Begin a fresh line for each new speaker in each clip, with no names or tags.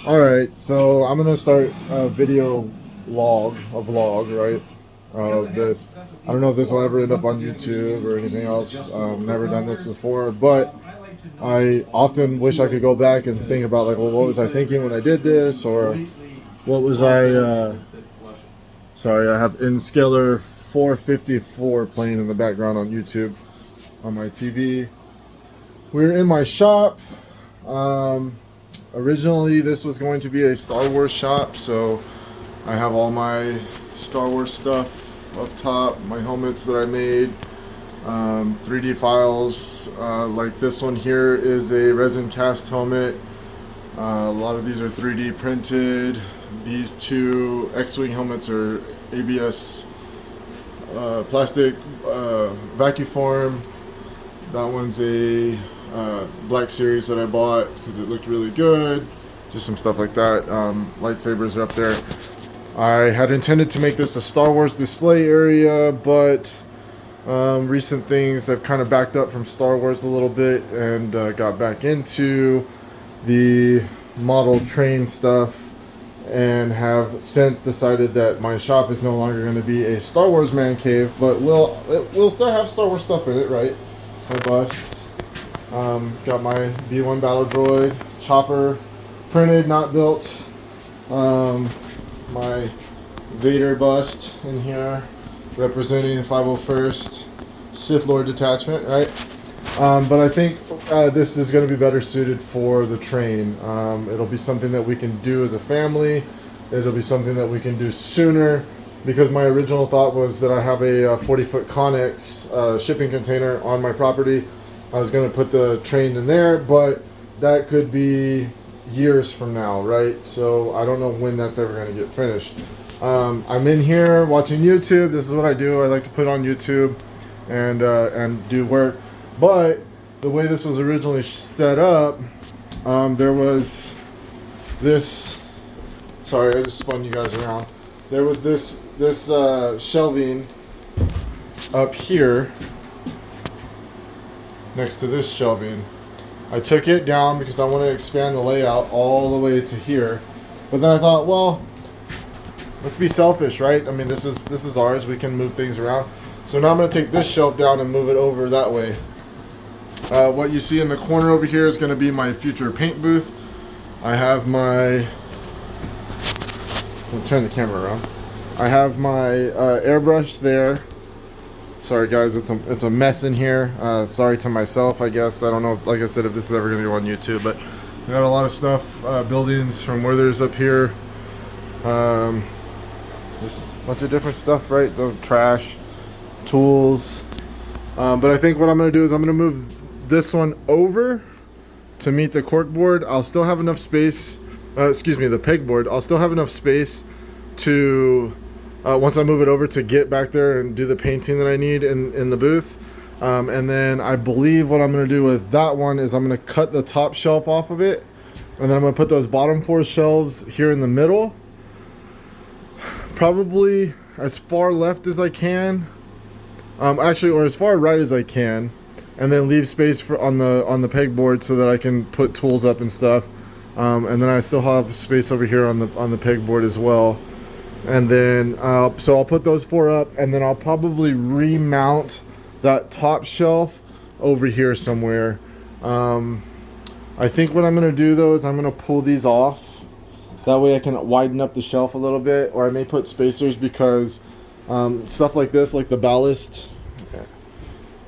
Alright, so I'm gonna start a video vlog, right? Of this. I don't know if this will ever end up on YouTube or anything else. Never done this before, but I often wish I could go back and think about like, well, what was I thinking when I did this, or what was sorry, I have Inscaler 454 playing in the background on YouTube on my TV. We're in my shop. Originally, this was going to be a Star Wars shop, so I have all my Star Wars stuff up top, my helmets that I made, 3D files. Like this one here is a resin cast helmet. A lot of these are 3D printed. These two X-Wing helmets are ABS plastic vacuum form. That one's a Black Series that I bought because it looked really good. Just some stuff like that. Lightsabers are up there. I had intended to make this a Star Wars display area, but recent things I've kind of backed up from Star Wars a little bit and got back into the model train stuff, and have since decided that my shop is no longer going to be a Star Wars man cave, but we'll still have Star Wars stuff in it, right? My busts. Got my B1 battle droid, chopper, printed, not built. My Vader bust in here, representing 501st Sith Lord detachment, right? But I think this is going to be better suited for the train. It'll be something that we can do as a family. It'll be something that we can do sooner, because my original thought was that I have a 40-foot Connex shipping container on my property. I was going to put the train in there, but that could be years from now, right? So I don't know when that's ever going to get finished. I'm in here watching YouTube. This is what I do. I like to put on YouTube and do work. But the way this was originally set up, there was this. Sorry, I just spun you guys around. There was this shelving up here next to this shelving. I took it down because I want to expand the layout all the way to here. But then I thought, well, let's be selfish, right? I mean, this is ours. We can move things around. So now I'm going to take this shelf down and move it over that way. What you see in the corner over here is going to be my future paint booth. I have my... I'll turn the camera around. I have my airbrush there. Sorry guys, it's a mess in here. Sorry to myself, I guess. I don't know, like I said, if this is ever going to go on YouTube, but we got a lot of stuff, buildings from Withers up here. Just a bunch of different stuff, right? The trash, tools. But I think what I'm going to do is I'm going to move this one over to meet the corkboard. I'll still have enough space, excuse me, the pegboard. I'll still have enough space to... once I move it over, to get back there and do the painting that I need in the booth. And then I believe what I'm going to do with that one is I'm going to cut the top shelf off of it. And then I'm going to put those bottom 4 shelves here in the middle. Probably as far left as I can. Actually, or as far right as I can. And then leave space for on the pegboard so that I can put tools up and stuff. And then I still have space over here on the pegboard as well. And then so I'll put those 4 up, and then I'll probably remount that top shelf over here somewhere. I think what I'm going to do though is I'm going to pull these off. That way I can widen up the shelf a little bit, or I may put spacers, because stuff like this, like the ballast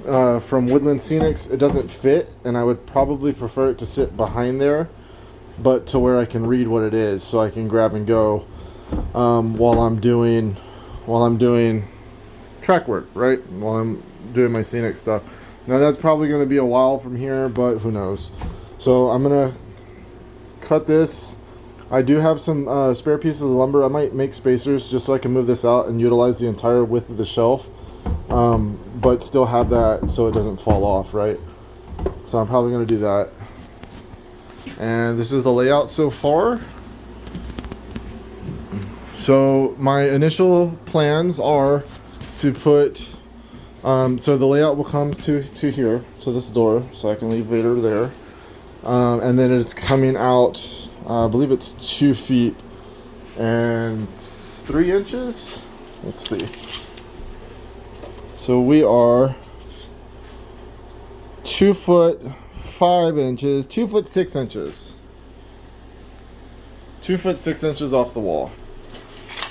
from Woodland Scenics, it doesn't fit, and I would probably prefer it to sit behind there, but to where I can read what it is, so I can grab and go while I'm doing track work, right? While I'm doing my scenic stuff. Now that's probably going to be a while from here, but who knows. So I'm going to cut this. I do have some spare pieces of lumber. I might make spacers just so I can move this out and utilize the entire width of the shelf, but still have that so it doesn't fall off, right? So I'm probably going to do that. And this is the layout so far. So my initial plans are to put, so the layout will come to here, to this door, so I can leave Vader there. And then it's coming out I believe it's 2 feet and 3 inches. Let's see. So we are 2 foot 5 inches, 2 foot 6 inches, 2 foot 6 inches off the wall.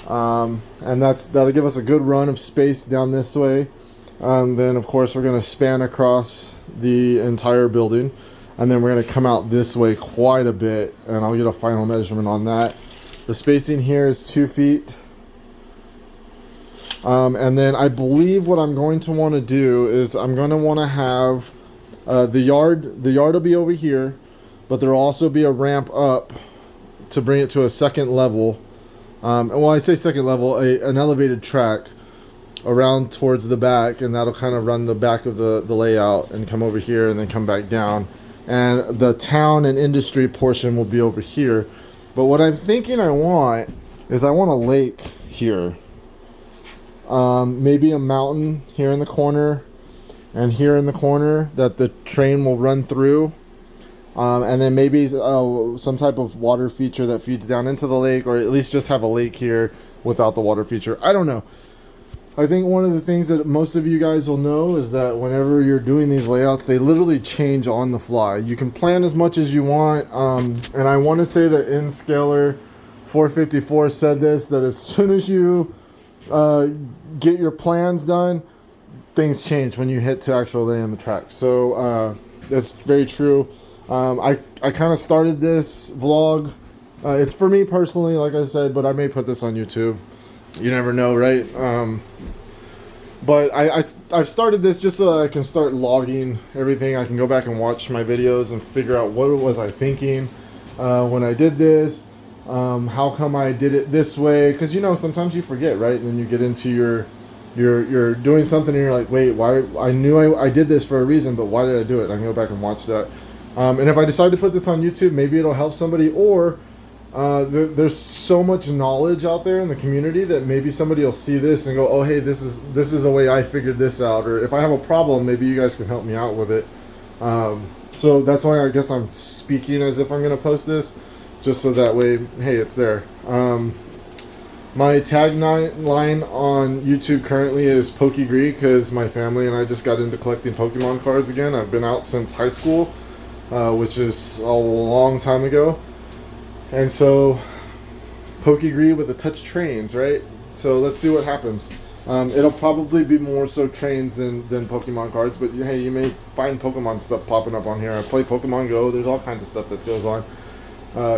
And that'll give us a good run of space down this way. Then of course we're going to span across the entire building, and then we're going to come out this way quite a bit, and I'll get a final measurement on that. The spacing here is 2 feet. And then I believe what I'm going to want to do is I'm going to want to have the yard will be over here, but there will also be a ramp up to bring it to a second level. And well, I say second level, an elevated track around towards the back, and that'll kind of run the back of the layout and come over here and then come back down. And the town and industry portion will be over here. But what I'm thinking I want a lake here. Maybe a mountain here in the corner and here in the corner that the train will run through. And then maybe some type of water feature that feeds down into the lake, or at least just have a lake here without the water feature. I don't know. I think one of the things that most of you guys will know is that whenever you're doing these layouts, they literally change on the fly. You can plan as much as you want. And I want to say that InScaler 454 said this, that as soon as you get your plans done, things change when you hit to actually lay on the track. So that's very true. I kind of started this vlog. It's for me personally, like I said, but I may put this on YouTube. You never know, right? But I've started this just so that I can start logging everything. I can go back and watch my videos and figure out what was I thinking when I did this. How come I did it this way? Because sometimes you forget, right? And then you get into you're doing something and you're like, wait, why? I knew I did this for a reason, but why did I do it? I can go back and watch that. And if I decide to put this on YouTube, maybe it'll help somebody, or there's so much knowledge out there in the community that maybe somebody will see this and go, oh, hey, this is a way I figured this out. Or if I have a problem, maybe you guys can help me out with it. So that's why I guess I'm speaking as if I'm going to post this, just so that way, hey, it's there. My tagline on YouTube currently is Pokegree, because my family and I just got into collecting Pokemon cards again. I've been out since high school, which is a long time ago. And so, Pokegree with a touch trains, right? So let's see what happens. It'll probably be more so trains than Pokemon cards, but hey, you may find Pokemon stuff popping up on here. I play Pokemon Go. There's all kinds of stuff that goes on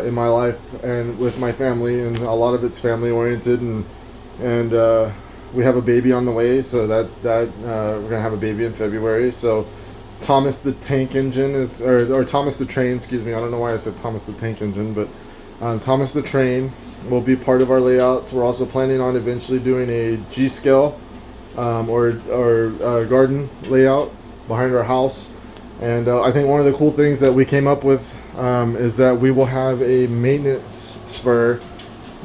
in my life and with my family, and a lot of it's family oriented, and we have a baby on the way, so that we're gonna have a baby in February. So Thomas the Tank Engine is, or Thomas the Train, excuse me. I don't know why I said Thomas the Tank Engine, but Thomas the Train will be part of our layouts. We're also planning on eventually doing a G-scale or garden layout behind our house. And I think one of the cool things that we came up with is that we will have a maintenance spur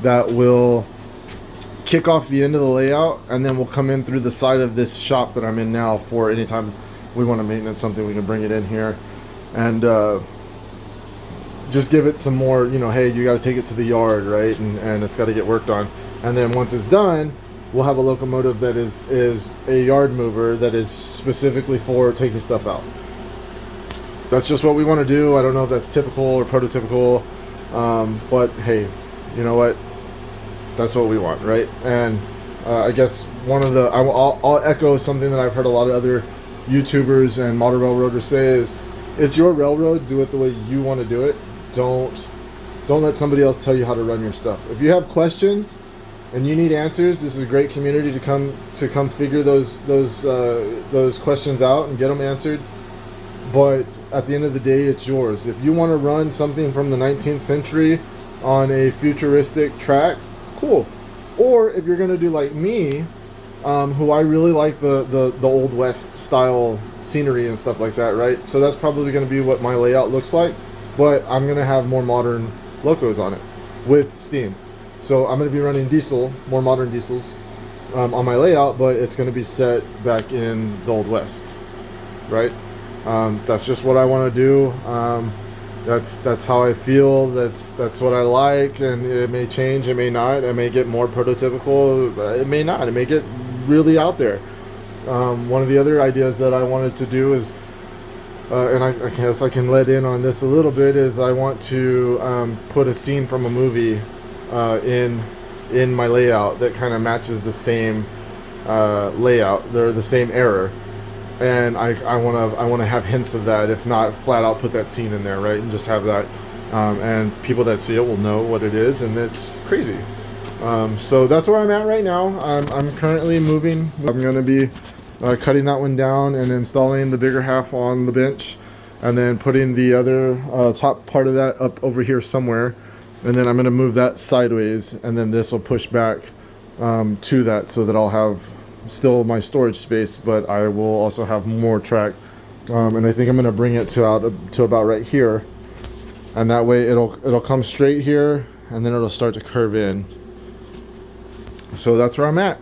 that will kick off the end of the layout, and then we'll come in through the side of this shop that I'm in now for anytime we want to maintenance something, we can bring it in here. And just give it some more, hey, you got to take it to the yard, right? And it's got to get worked on. And then once it's done, we'll have a locomotive that is a yard mover that is specifically for taking stuff out. That's just what we want to do. I don't know if that's typical or prototypical, but hey, you know what? That's what we want, right? And I guess I'll echo something that I've heard a lot of other YouTubers and model railroaders say is, it's your railroad, do it the way you want to do it. Don't let somebody else tell you how to run your stuff. If you have questions and you need answers, this is a great community to come figure those questions out and get them answered. But at the end of the day, it's yours. If you want to run something from the 19th century on a futuristic track, cool. Or if you're going to do like me, who I really like the Old West style scenery and stuff like that, right? So that's probably going to be what my layout looks like. But I'm going to have more modern locos on it with steam. So I'm going to be running diesel, more modern diesels on my layout, but it's going to be set back in the Old West, right? That's just what I want to do. that's how I feel. That's what I like, and it may change, it may not. I may get more prototypical, it may not. It may get really out there. One of the other ideas that I wanted to do is, and I guess I can let in on this a little bit, is I want to put a scene from a movie in my layout that kind of matches the same layout. They're the same error, and I want to have hints of that. If not, flat out put that scene in there, right, and just have that, and people that see it will know what it is, and it's crazy. So that's where I'm at right now. I'm currently moving. I'm going to be cutting that one down and installing the bigger half on the bench, and then putting the other top part of that up over here somewhere, and then I'm going to move that sideways, and then this will push back to that, so that I'll have still my storage space, but I will also have more track, and I think I'm going to bring it to about right here, and that way it'll come straight here, and then it'll start to curve in. So that's where I'm at.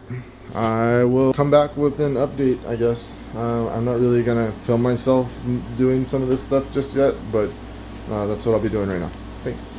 I will come back with an update, I guess. I'm not really gonna film myself doing some of this stuff just yet, but that's what I'll be doing right now. Thanks.